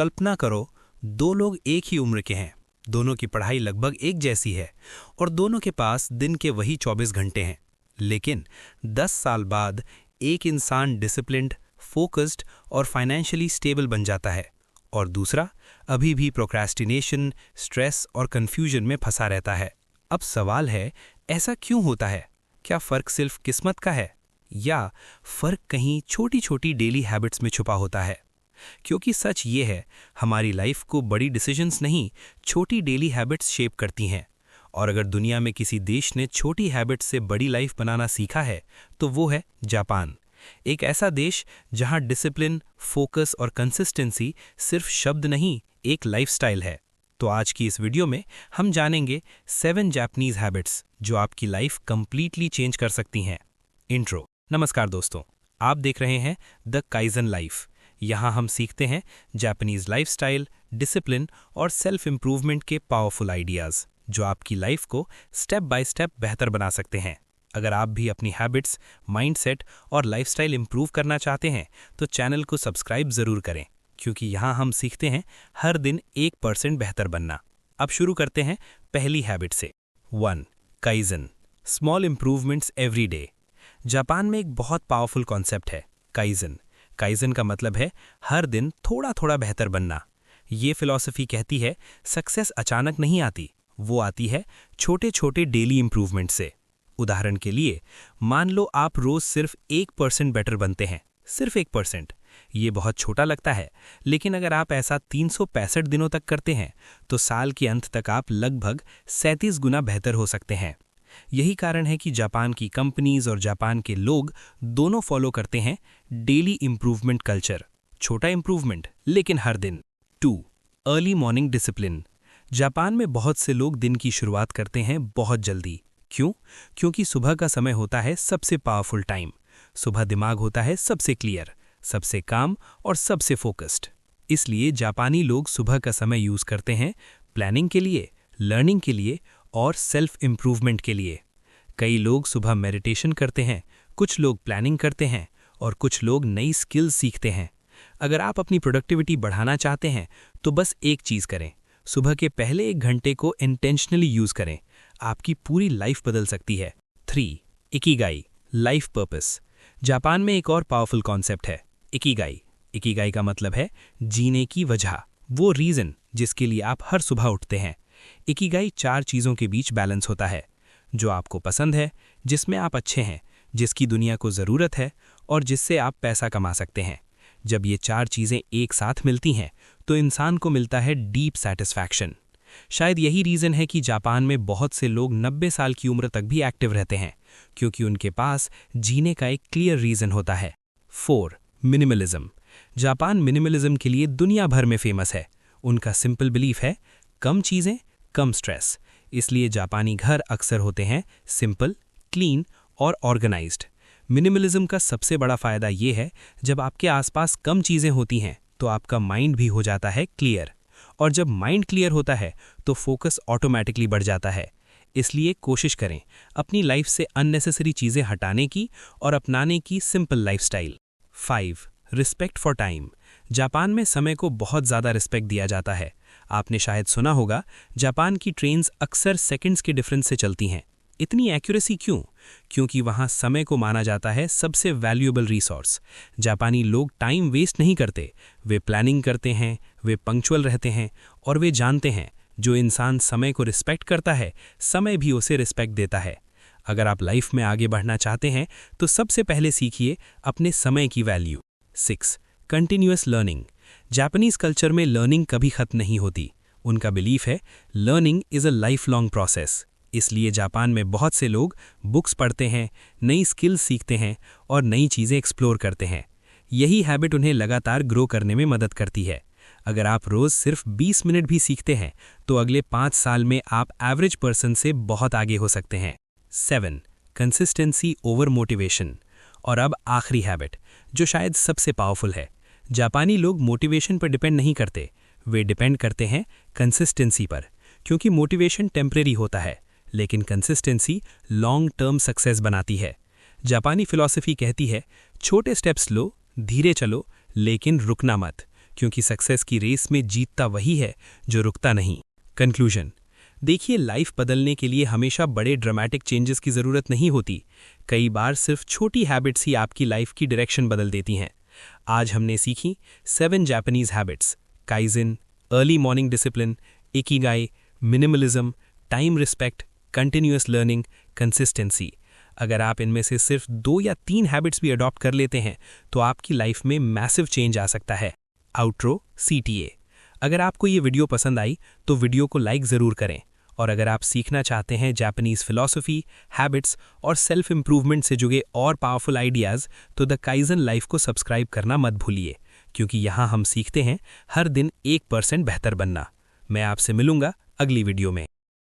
कल्पना करो, दो लोग एक ही उम्र के हैं, दोनों की पढ़ाई लगभग एक जैसी है और दोनों के पास दिन के वही 24 घंटे हैं। लेकिन 10 साल बाद एक इंसान डिसिप्लिन्ड, फोकस्ड और फाइनेंशियली स्टेबल बन जाता है और दूसरा अभी भी प्रोक्रेस्टिनेशन, स्ट्रेस और कन्फ्यूजन में फंसा रहता है। अब सवाल है, ऐसा क्यों होता है? क्या फ़र्क सिर्फ किस्मत का है या फ़र्क कहीं छोटी छोटी डेली हैबिट्स में छुपा होता है? क्योंकि सच ये है, हमारी लाइफ को बड़ी डिसीजंस नहीं, छोटी डेली हैबिट्स शेप करती हैं। और अगर दुनिया में किसी देश ने छोटी हैबिट्स से बड़ी लाइफ बनाना सीखा है तो वो है जापान। एक ऐसा देश जहां डिसिप्लिन, फोकस और कंसिस्टेंसी सिर्फ शब्द नहीं, एक लाइफस्टाइल है। तो आज की इस वीडियो में हम जानेंगे 7 जापानीज हैबिट्स जो आपकी लाइफ कंप्लीटली चेंज कर सकती हैं। इंट्रो। नमस्कार दोस्तों, आप देख रहे हैं द काइजन लाइफ। यहाँ हम सीखते हैं जापानीज लाइफस्टाइल, डिसिप्लिन और सेल्फ इंप्रूवमेंट के पावरफुल आइडियाज़ जो आपकी लाइफ को स्टेप बाय स्टेप बेहतर बना सकते हैं। अगर आप भी अपनी हैबिट्स, माइंडसेट और लाइफस्टाइल इंप्रूव करना चाहते हैं तो चैनल को सब्सक्राइब ज़रूर करें, क्योंकि यहाँ हम सीखते हैं हर दिन 1% बेहतर बनना। अब शुरू करते हैं पहली हैबिट से। 1. Kaizen, small improvements every day. Japan में एक बहुत पावरफुल कॉन्सेप्ट है काइजन। काइजन का मतलब है हर दिन थोड़ा थोड़ा बेहतर बनना। ये फिलॉसफी कहती है सक्सेस अचानक नहीं आती, वो आती है छोटे छोटे डेली इंप्रूवमेंट से। उदाहरण के लिए, मान लो आप रोज सिर्फ 1% बेटर बनते हैं, सिर्फ 1%। ये बहुत छोटा लगता है, लेकिन अगर आप ऐसा 365 दिनों तक करते हैं तो साल के अंत तक आप लगभग 37 गुना बेहतर हो सकते हैं। यही कारण है कि जापान की कंपनीज और जापान के लोग दोनों फॉलो करते हैं डेली इंप्रूवमेंट कल्चर। छोटा इंप्रूवमेंट लेकिन हर दिन। 2. Early morning discipline. जापान में बहुत से लोग दिन की शुरुआत करते हैं बहुत जल्दी। क्यों? क्योंकि सुबह का समय होता है सबसे पावरफुल टाइम। सुबह दिमाग होता है सबसे क्लियर, सबसे काम और सबसे फोकस्ड। इसलिए जापानी लोग सुबह का समय यूज करते हैं प्लानिंग के लिए, लर्निंग के लिए और सेल्फ इंप्रूवमेंट के लिए। कई लोग सुबह मेडिटेशन करते हैं, कुछ लोग प्लानिंग करते हैं और कुछ लोग नई स्किल्स सीखते हैं। अगर आप अपनी प्रोडक्टिविटी बढ़ाना चाहते हैं तो बस एक चीज़ करें, सुबह के पहले 1 घंटे को इंटेंशनली यूज़ करें। आपकी पूरी लाइफ बदल सकती है। 3. Ikigai, life purpose. जापान में एक और पावरफुल कॉन्सेप्ट है इकिगाई। इकिगाई का मतलब है जीने की वजह, वो रीज़न जिसके लिए आप हर सुबह उठते हैं। इकिगाई 4 चीज़ों के बीच बैलेंस होता है: जो आपको पसंद है, जिसमें आप अच्छे हैं, जिसकी दुनिया को ज़रूरत है और जिससे आप पैसा कमा सकते हैं। जब ये 4 चीज़ें एक साथ मिलती हैं तो इंसान को मिलता है डीप सेटिस्फैक्शन। शायद यही रीज़न है कि जापान में बहुत से लोग 90 साल की उम्र तक भी एक्टिव रहते हैं, क्योंकि उनके पास जीने का एक क्लियर रीज़न होता है। 4. मिनिमलिज्म। जापान मिनिमलिज्म के लिए दुनिया भर में फेमस है। उनका सिंपल बिलीफ है कम चीज़ें, कम स्ट्रेस। इसलिए जापानी घर अक्सर होते हैं सिंपल, क्लीन और ऑर्गेनाइज्ड। मिनिमलिज्म का सबसे बड़ा फ़ायदा ये है, जब आपके आसपास कम चीज़ें होती हैं तो आपका माइंड भी हो जाता है क्लियर, और जब माइंड क्लियर होता है तो फोकस ऑटोमेटिकली बढ़ जाता है। इसलिए कोशिश करें अपनी लाइफ से अननेसेसरी चीज़ें हटाने की और अपनाने की simple lifestyle. 5. Respect for time. Japan में समय को बहुत ज़्यादा रिस्पेक्ट दिया जाता है। आपने शायद सुना होगा, जापान की ट्रेन्स अक्सर सेकंड्स के डिफरेंस से चलती हैं। इतनी एक्यूरेसी क्यों? क्योंकि वहाँ समय को माना जाता है सबसे वैल्यूएबल रिसोर्स। जापानी लोग टाइम वेस्ट नहीं करते, वे प्लानिंग करते हैं, वे पंक्चुअल रहते हैं और वे जानते हैं जो इंसान समय को रिस्पेक्ट करता है, समय भी उसे रिस्पेक्ट देता है। अगर आप लाइफ में आगे बढ़ना चाहते हैं तो सबसे पहले सीखिए अपने समय की value. 6. Continuous learning. Japanese culture में लर्निंग कभी खत्म नहीं होती। उनका बिलीफ है learning is a life long process. इसलिए जापान में बहुत से लोग बुक्स पढ़ते हैं, नई स्किल्स सीखते हैं और नई चीज़ें एक्सप्लोर करते हैं। यही हैबिट उन्हें लगातार ग्रो करने में मदद करती है। अगर आप रोज़ सिर्फ 20 मिनट भी सीखते हैं तो अगले 5 साल में आप एवरेज पर्सन से बहुत आगे हो सकते हैं। 7. Consistency over motivation. और अब आखिरी हैबिट, जो शायद सबसे पावरफुल है। जापानी लोग मोटिवेशन पर डिपेंड नहीं करते, वे डिपेंड करते हैं कंसिस्टेंसी पर, क्योंकि मोटिवेशन टेम्परेरी होता है लेकिन कंसिस्टेंसी लॉन्ग टर्म सक्सेस बनाती है। जापानी फिलॉसफी कहती है छोटे स्टेप्स लो, धीरे चलो, लेकिन रुकना मत, क्योंकि सक्सेस की रेस में जीतता वही है जो रुकता नहीं। कंक्लूजन। देखिए, लाइफ बदलने के लिए हमेशा बड़े ड्रामेटिक चेंजेस की ज़रूरत नहीं होती। कई बार सिर्फ छोटी हैबिट्स ही आपकी लाइफ की डायरेक्शन बदल देती हैं। आज हमने सीखी 7 Japanese habits: kaizen, early morning discipline, Ikigai, minimalism, time respect, continuous learning, consistency. अगर आप इनमें से सिर्फ 2 या 3 हैबिट्स भी अडॉप्ट कर लेते हैं तो आपकी लाइफ में मैसिव चेंज आ सकता है। Outro CTA। अगर आपको ये वीडियो पसंद आई तो वीडियो को लाइक ज़रूर करें, और अगर आप सीखना चाहते हैं जापानीज़ फिलॉसफी, हैबिट्स और सेल्फ इम्प्रूवमेंट से जुड़े और पावरफुल आइडियाज़, तो द काइजन लाइफ को सब्सक्राइब करना मत भूलिए, क्योंकि यहाँ हम सीखते हैं हर दिन 1% बेहतर बनना। मैं आपसे मिलूंगा अगली वीडियो में।